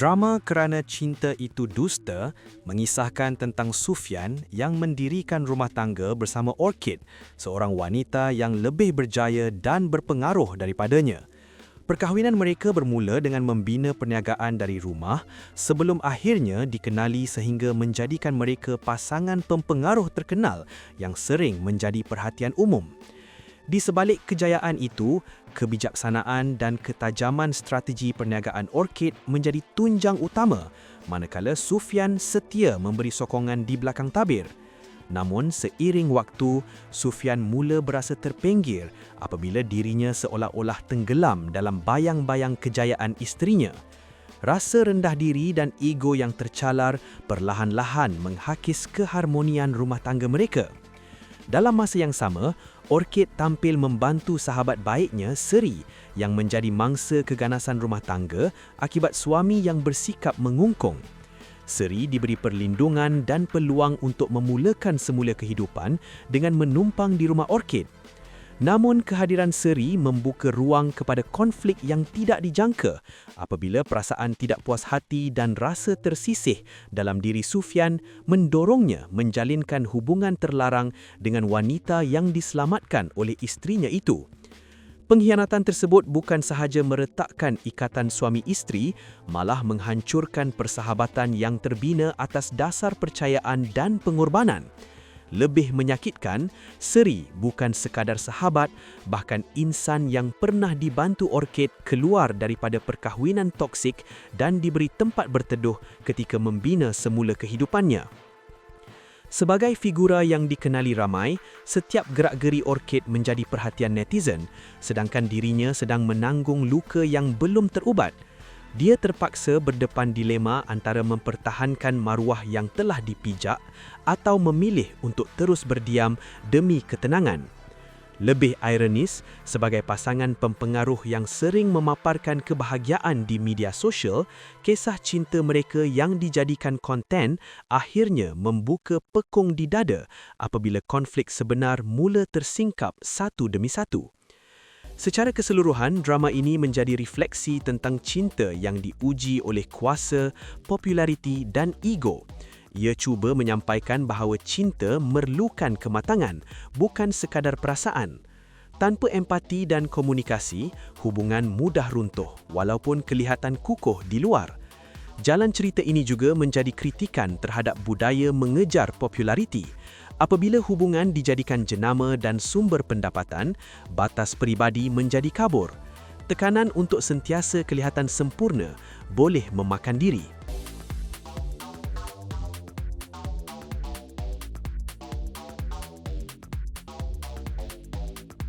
Drama Kerana Cinta Itu Dusta mengisahkan tentang Sufyan yang mendirikan rumah tangga bersama Orchid, seorang wanita yang lebih berjaya dan berpengaruh daripadanya. Perkahwinan mereka bermula dengan membina perniagaan dari rumah sebelum akhirnya dikenali sehingga menjadikan mereka pasangan pempengaruh terkenal yang sering menjadi perhatian umum. Di sebalik kejayaan itu, kebijaksanaan dan ketajaman strategi perniagaan Orchid menjadi tunjang utama, manakala Sufyan setia memberi sokongan di belakang tabir. Namun seiring waktu, Sufyan mula berasa terpinggir apabila dirinya seolah-olah tenggelam dalam bayang-bayang kejayaan isterinya. Rasa rendah diri dan ego yang tercalar perlahan-lahan menghakis keharmonian rumah tangga mereka. Dalam masa yang sama, Orchid tampil membantu sahabat baiknya, Seri, yang menjadi mangsa keganasan rumah tangga akibat suami yang bersikap mengungkung. Seri diberi perlindungan dan peluang untuk memulakan semula kehidupan dengan menumpang di rumah Orchid. Namun kehadiran Seri membuka ruang kepada konflik yang tidak dijangka apabila perasaan tidak puas hati dan rasa tersisih dalam diri Sufyan mendorongnya menjalinkan hubungan terlarang dengan wanita yang diselamatkan oleh isterinya itu. Pengkhianatan tersebut bukan sahaja meretakkan ikatan suami isteri, malah menghancurkan persahabatan yang terbina atas dasar percayaan dan pengorbanan. Lebih menyakitkan, Seri bukan sekadar sahabat, bahkan insan yang pernah dibantu Orchid keluar daripada perkahwinan toksik dan diberi tempat berteduh ketika membina semula kehidupannya. Sebagai figura yang dikenali ramai, setiap gerak-geri Orchid menjadi perhatian netizen, sedangkan dirinya sedang menanggung luka yang belum terubat. Dia terpaksa berdepan dilema antara mempertahankan maruah yang telah dipijak atau memilih untuk terus berdiam demi ketenangan. Lebih ironis, sebagai pasangan pempengaruh yang sering memaparkan kebahagiaan di media sosial, kisah cinta mereka yang dijadikan konten akhirnya membuka pekung di dada apabila konflik sebenar mula tersingkap satu demi satu. Secara keseluruhan, drama ini menjadi refleksi tentang cinta yang diuji oleh kuasa, populariti dan ego. Ia cuba menyampaikan bahawa cinta memerlukan kematangan, bukan sekadar perasaan. Tanpa empati dan komunikasi, hubungan mudah runtuh walaupun kelihatan kukuh di luar. Jalan cerita ini juga menjadi kritikan terhadap budaya mengejar populariti. Apabila hubungan dijadikan jenama dan sumber pendapatan, batas peribadi menjadi kabur. Tekanan untuk sentiasa kelihatan sempurna boleh memakan diri.